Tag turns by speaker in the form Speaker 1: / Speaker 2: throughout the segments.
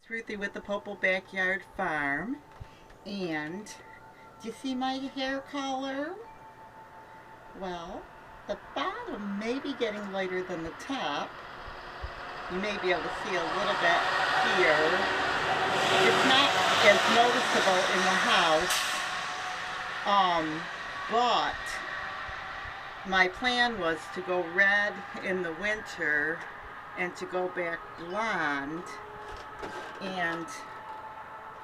Speaker 1: Ruthie with the Popple Backyard Farm. And do you see my hair color? Well, the bottom may be getting lighter than the top. You may be able to see a little bit here. It's not as noticeable in the house. But my plan was to go red in the winter and to go back blonde. And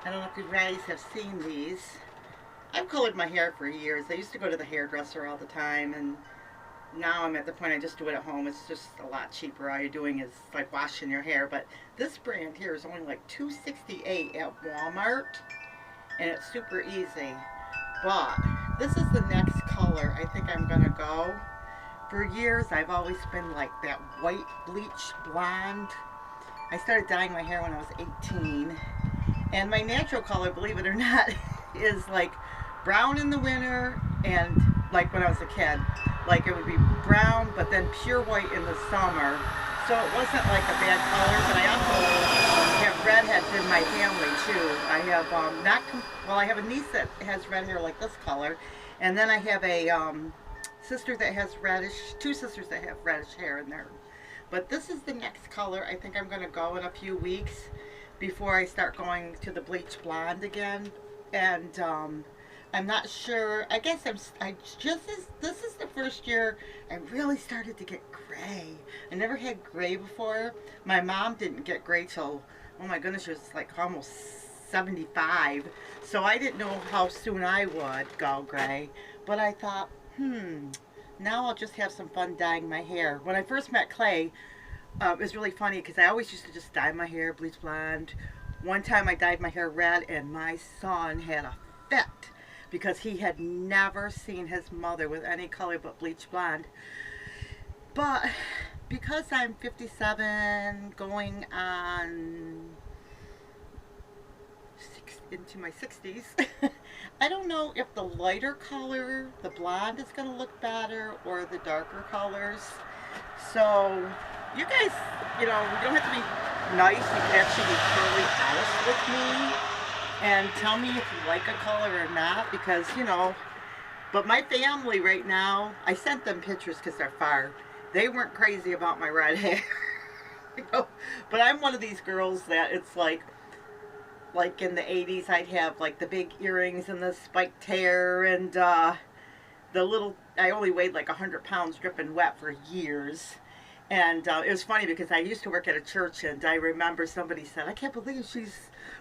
Speaker 1: I don't know if you guys have seen these. I've colored my hair for years. I used to go to the hairdresser all the time, and now I'm at the point I just do it at home. It's just a lot cheaper. All you're doing is like washing your hair. But this brand here is only like $2.68 at Walmart, and it's super easy. But this is the next color I think I'm gonna go. For years I've always been like that white bleach blonde. I started dyeing my hair when I was 18, and my natural color, believe it or not, is like brown in the winter, and like when I was a kid, like it would be brown but then pure white in the summer. So it wasn't like a bad color. But I also have redheads in my family too. I have I have a niece that has red hair like this color, and then I have a sister that has two sisters that have reddish hair in there. But this is the next color I think I'm going to go in a few weeks before I start going to the bleach blonde again. And I'm not sure. I guess this is the first year I really started to get gray. I never had gray before. My mom didn't get gray till, oh my goodness, she was like almost 75. So I didn't know how soon I would go gray. But I thought, now I'll just have some fun dyeing my hair. When I first met Clay, it was really funny because I always used to just dye my hair bleach blonde. One time I dyed my hair red, and my son had a fit because he had never seen his mother with any color but bleach blonde. But because I'm 57, going on into my 60s, I don't know if the lighter color, the blonde, is going to look better or the darker colors. So you guys, you don't have to be nice. You can actually be totally honest with me and tell me if you like a color or not, because, but my family right now, I sent them pictures because they're far. They weren't crazy about my red hair. But I'm one of these girls that it's like in the 80s, I'd have like the big earrings and the spiked hair and the little, I only weighed like 100 pounds dripping wet for years. And it was funny because I used to work at a church, and I remember somebody said, I can't believe she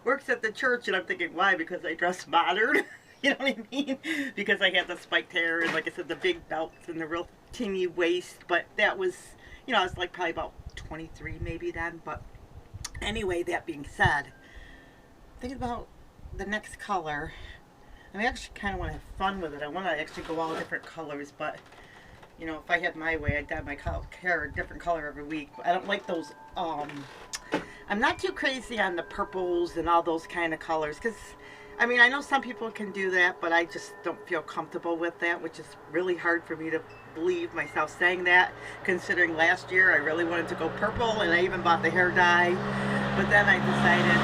Speaker 1: works at the church. And I'm thinking, why? Because I dress modern. You know what I mean? Because I had the spiked hair and, like I said, the big belts and the real teeny waist. But that was, I was like probably about 23 maybe then. But anyway, that being said, thinking about the next color. I actually kind of want to have fun with it. I want to actually go all different colors, but if I had my way, I'd dye my hair a different color every week. I don't like those, I'm not too crazy on the purples and all those kind of colors, because, I know some people can do that, but I just don't feel comfortable with that, which is really hard for me to believe myself saying that, considering last year I really wanted to go purple, and I even bought the hair dye, but then I decided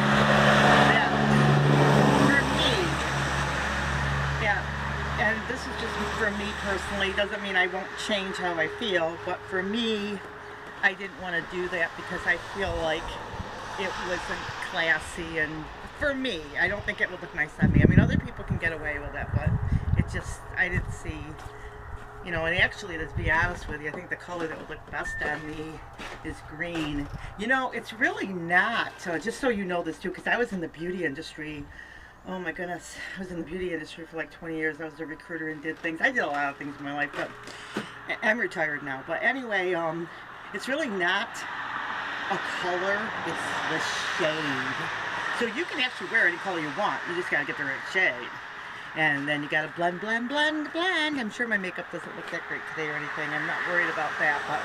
Speaker 1: that for me, and this is just for me personally, doesn't mean I won't change how I feel, but for me, I didn't want to do that because I feel like it wasn't classy, and for me, I don't think it would look nice on me. Other people can get away with it, but it just, I didn't see, and actually, to be honest with you, I think the color that would look best on me is green. It's really not, just so you know this too, because I was in the beauty industry. Oh my goodness, I was in the beauty industry for like 20 years. I was a recruiter and did things. I did a lot of things in my life, but I'm retired now. But anyway, it's really not a color, it's the shade. So you can actually wear any color you want. You just got to get the right shade. And then you got to blend, blend, blend, blend. I'm sure my makeup doesn't look that great today or anything. I'm not worried about that, but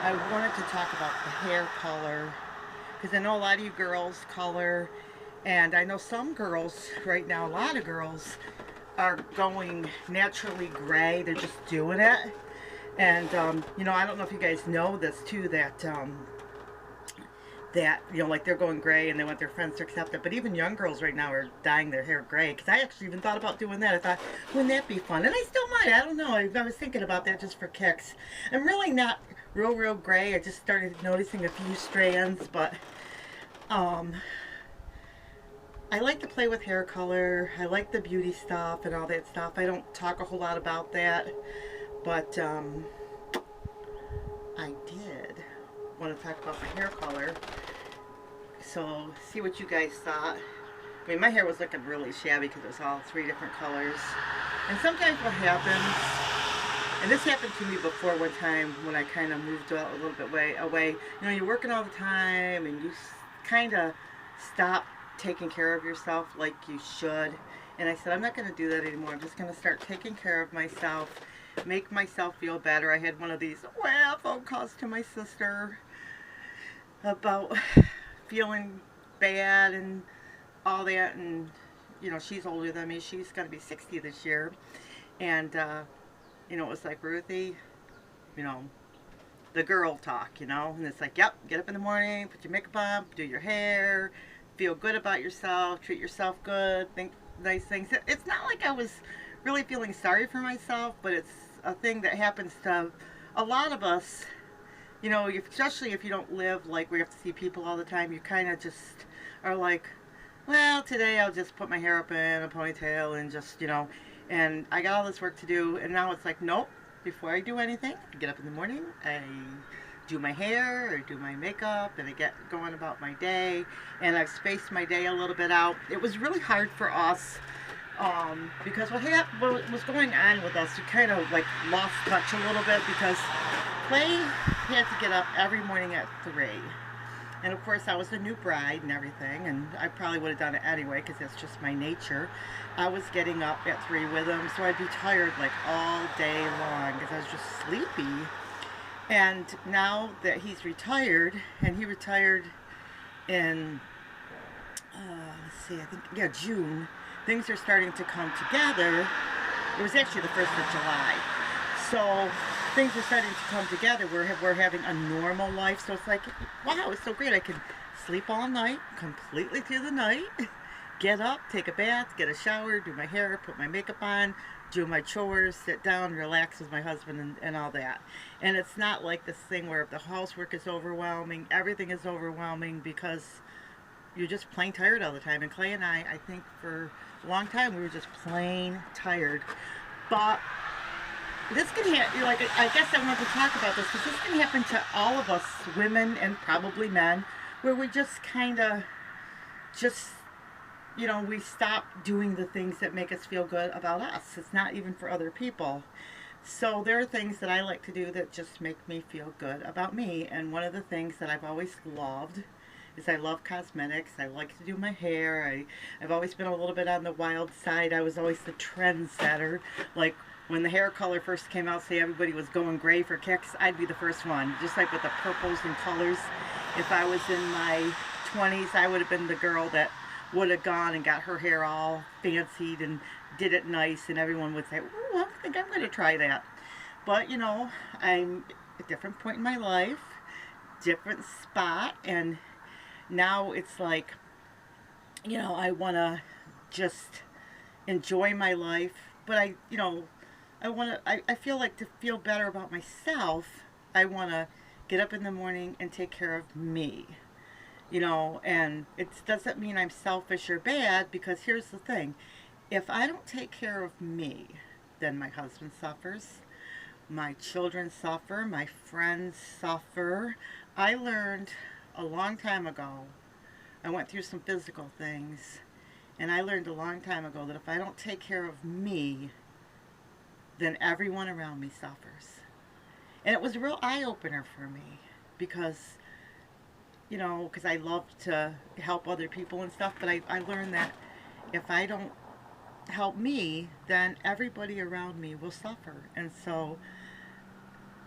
Speaker 1: I wanted to talk about the hair color, because I know a lot of you girls color. And I know some girls right now, a lot of girls are going naturally gray. They're just doing it. And, I don't know if you guys know this too, that that, you know, like they're going gray and they want their friends to accept it. But even young girls right now are dyeing their hair gray. Because I actually even thought about doing that. I thought, wouldn't that be fun? And I still might. I don't know. I was thinking about that just for kicks. I'm really not real gray. I just started noticing a few strands. But I like to play with hair color. I like the beauty stuff and all that stuff. I don't talk a whole lot about that. But I did want to talk about my hair color. So see what you guys thought. I mean, my hair was looking really shabby because it was all 3 different colors. And sometimes what happens, and this happened to me before one time when I kind of moved a little bit away. You know, you're working all the time and you kind of stop taking care of yourself like you should. And I said, I'm not going to do that anymore. I'm just going to start taking care of myself, make myself feel better. I had one of these phone calls to my sister about feeling bad and all that, and you know, she's older than me. She's going to be 60 this year. And you know, it was like, Ruthie, you know, the girl talk, you know. And it's like, yep, get up in the morning, put your makeup on, do your hair, feel good about yourself, treat yourself good, think nice things. It's not like I was really feeling sorry for myself, but it's a thing that happens to a lot of us. You know, especially if you don't live like we have to see people all the time, you kind of just are like, well, today I'll just put my hair up in a ponytail and just, you know, and I got all this work to do. And now it's like, nope, before I do anything, I get up in the morning, I do my hair or do my makeup, and I get going about my day. And I've spaced my day a little bit out. It was really hard for us because what was going on with us, we kind of like lost touch a little bit because Clay had to get up every morning at 3. And of course I was a new bride and everything, and I probably would have done it anyway because that's just my nature. I was getting up at 3 with him, so I'd be tired like all day long because I was just sleepy. And now that he's retired, and he retired in, let's see, I think, yeah, June, things are starting to come together. It was actually the 1st of July. So things are starting to come together. We're having a normal life. So it's like, wow, it's so great. I can sleep all night, completely through the night, get up, take a bath, get a shower, do my hair, put my makeup on, do my chores, sit down, relax with my husband and all that. And it's not like this thing where the housework is overwhelming, everything is overwhelming because you're just plain tired all the time. And Clay and I think for a long time we were just plain tired. But this can happen, like, I guess I want to talk about this because this can happen to all of us, women and probably men, where we just kind of you know, we stop doing the things that make us feel good about us. It's not even for other people. So there are things that I like to do that just make me feel good about me. And one of the things that I've always loved is I love cosmetics. I like to do my hair. I've always been a little bit on the wild side. I was always the trendsetter. Like when the hair color first came out, say everybody was going gray for kicks, I'd be the first one. Just like with the purples and colors. If I was in my 20s, I would have been the girl that would have gone and got her hair all fancied and did it nice, and everyone would say, ooh, I think I'm going to try that. But, you know, I'm at a different point in my life, different spot, and now it's like, you know, I want to just enjoy my life, but I feel like to feel better about myself, I want to get up in the morning and take care of me. You know, and it doesn't mean I'm selfish or bad, because here's the thing. If I don't take care of me, then my husband suffers, my children suffer, my friends suffer. I learned a long time ago, I went through some physical things, and I learned a long time ago that if I don't take care of me, then everyone around me suffers. And it was a real eye-opener for me, because you know, because I love to help other people and stuff, but I learned that if I don't help me, then everybody around me will suffer. And so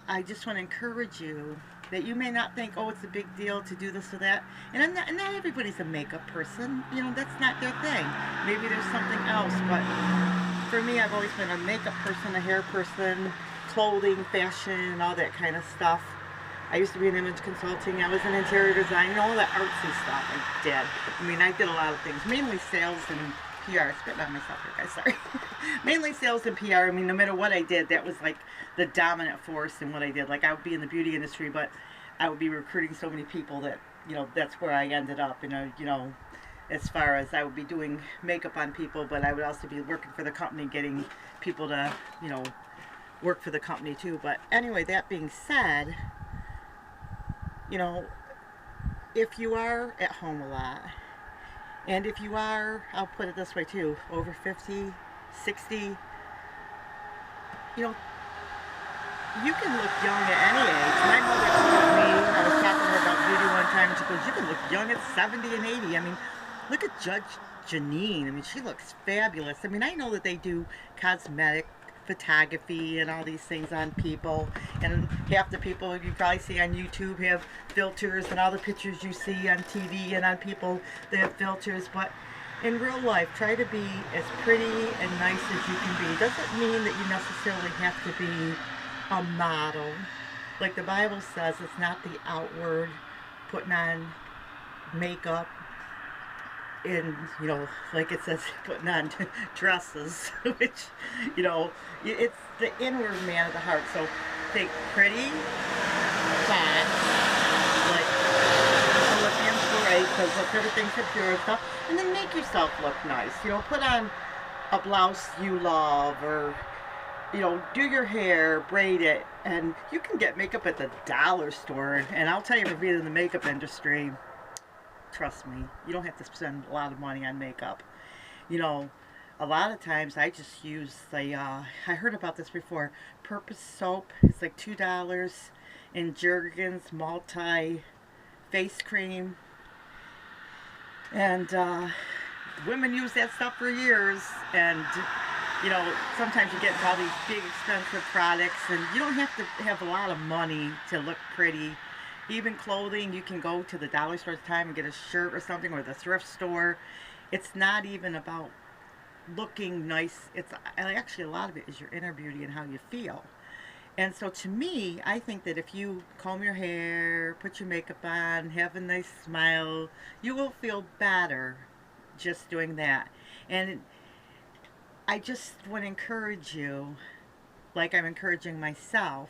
Speaker 1: I just want to encourage you that you may not think, oh, it's a big deal to do this or that. And not everybody's a makeup person. You know, that's not their thing. Maybe there's something else. But for me, I've always been a makeup person, a hair person, clothing, fashion, all that kind of stuff. I used to be in image consulting. I was in interior design and all that artsy stuff I did. I mean, I did a lot of things, mainly sales and PR. Spitting on myself here, guys, sorry. Mainly sales and PR. I mean, no matter what I did, that was like the dominant force in what I did. Like, I would be in the beauty industry, but I would be recruiting so many people that, you know, that's where I ended up, you know, as far as I would be doing makeup on people, but I would also be working for the company, getting people to, you know, work for the company too. But anyway, that being said, you know, if you are at home a lot, and if you are, I'll put it this way too, over 50, 60, you know, you can look young at any age. My mother told me, I was talking to her about beauty one time, and she goes, you can look young at 70 and 80. I mean, look at Judge Janine. I mean, she looks fabulous. I mean, I know that they do cosmetic photography and all these things on people, and half the people you probably see on YouTube have filters, and all the pictures you see on TV and on people, they have filters. But in real life, try to be as pretty and nice as you can be. Doesn't mean that you necessarily have to be a model. Like the Bible says, it's not the outward putting on makeup and, you know, like it says, putting on dresses, which, you know, it's the inward man of the heart. So think pretty, fat, like Philippians 4:8 says, look, everything's pure and stuff, and then make yourself look nice. You know, put on a blouse you love, or, you know, do your hair, braid it, and you can get makeup at the dollar store. And I'll tell you, for being in the makeup industry, trust me, you don't have to spend a lot of money on makeup. You know, a lot of times I just use the, I heard about this before, Purpose soap. It's like $2, and Jergens multi face cream. And women use that stuff for years, and you know, sometimes you get into all these big expensive products, and you don't have to have a lot of money to look pretty. Even clothing, you can go to the dollar store at the time and get a shirt or something, or the thrift store. It's not even about looking nice. It's actually, a lot of it is your inner beauty and how you feel. And so to me, I think that if you comb your hair, put your makeup on, have a nice smile, you will feel better just doing that. And I just want to encourage you, like I'm encouraging myself,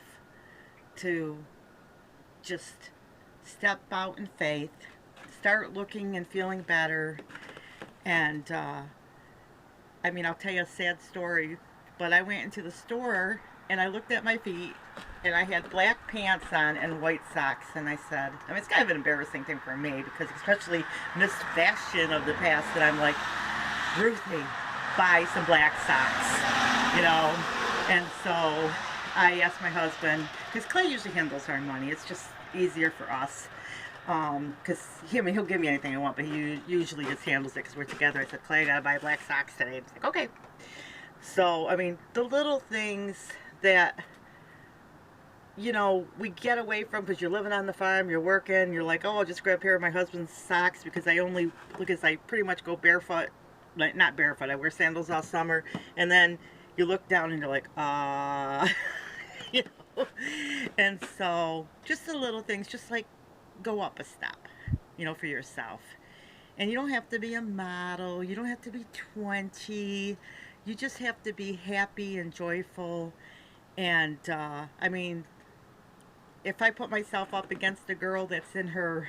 Speaker 1: to just step out in faith, start looking and feeling better. And I mean, I'll tell you a sad story, but I went into the store and I looked at my feet, and I had black pants on and white socks, and I said, I mean, it's kind of an embarrassing thing for me, because especially Miss Fashion of the past, that I'm like, Ruthie, buy some black socks, you know. And so I asked my husband, because Clay usually handles our money, it's just easier for us, because I mean, he'll give me anything I want, but he usually just handles it because we're together. I said, Clay, I gotta buy black socks today. He's like, okay. So I mean, the little things that, you know, we get away from, because you're living on the farm, you're working, you're like, oh, I'll just grab a pair of my husband's socks, because I pretty much go barefoot. Like, not barefoot, I wear sandals all summer, and then you look down and you're like, you know. And so just the little things, just like go up a step, you know, for yourself. And you don't have to be a model, you don't have to be 20, you just have to be happy and joyful. And I mean, if I put myself up against a girl that's in her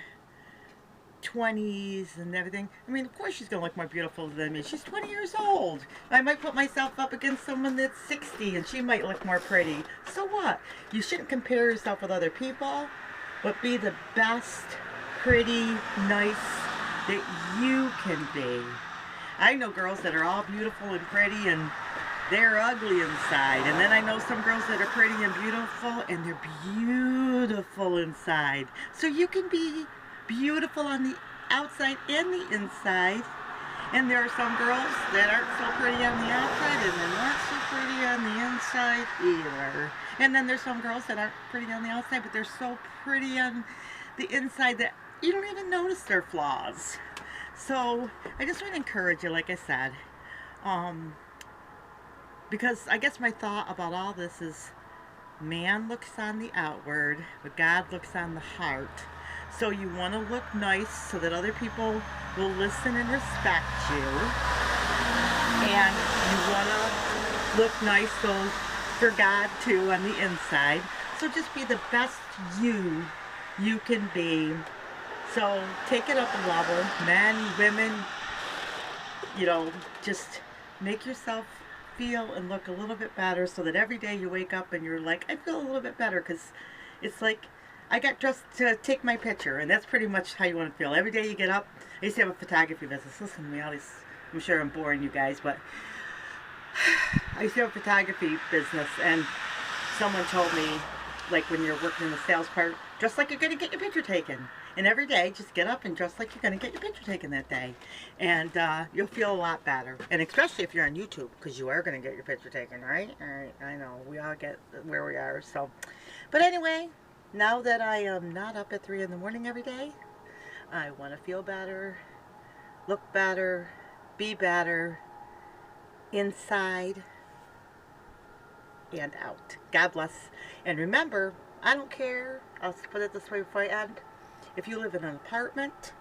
Speaker 1: 20s and everything, I mean, of course she's gonna look more beautiful than me. She's 20 years old. I might put myself up against someone that's 60 and she might look more pretty. So what? You shouldn't compare yourself with other people, but be the best, pretty, nice that you can be. I know girls that are all beautiful and pretty, and they're ugly inside. And then I know some girls that are pretty and beautiful, and they're beautiful inside. So you can be beautiful on the outside and the inside. And there are some girls that aren't so pretty on the outside, and they're not so pretty on the inside either. And then there's some girls that aren't pretty on the outside, but they're so pretty on the inside that you don't even notice their flaws. So I just want to encourage you, like I said, because I guess my thought about all this is, Man looks on the outward, but God looks on the heart. So you want to look nice so that other people will listen and respect you. And you want to look nice so for God too on the inside. So just be the best you can be. So take it up a level, men, women, you know, just make yourself feel and look a little bit better so that every day you wake up and you're like, I feel a little bit better, because it's like I got dressed to take my picture, and that's pretty much how you want to feel. Every day you get up. I used to have a photography business. Listen to me, all these, I'm sure I'm boring you guys, but I used to have a photography business, and someone told me, like when you're working in the sales part, dress like you're going to get your picture taken. And every day, just get up and dress like you're going to get your picture taken that day. And you'll feel a lot better. And especially if you're on YouTube, because you are going to get your picture taken, right? All right, I know. We all get where we are. So, but anyway, now that I am not up at 3 in the morning every day, I want to feel better, look better, be better, inside and out. God bless. And remember, I don't care, I'll put it this way before I end, if you live in an apartment,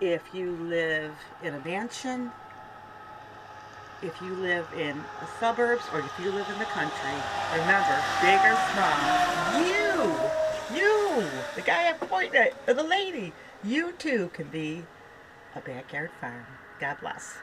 Speaker 1: if you live in a mansion, if you live in the suburbs, or if you live in the country, remember, big or small, you, the guy I'm pointing at, or the lady, you too can be a backyard farm. God bless.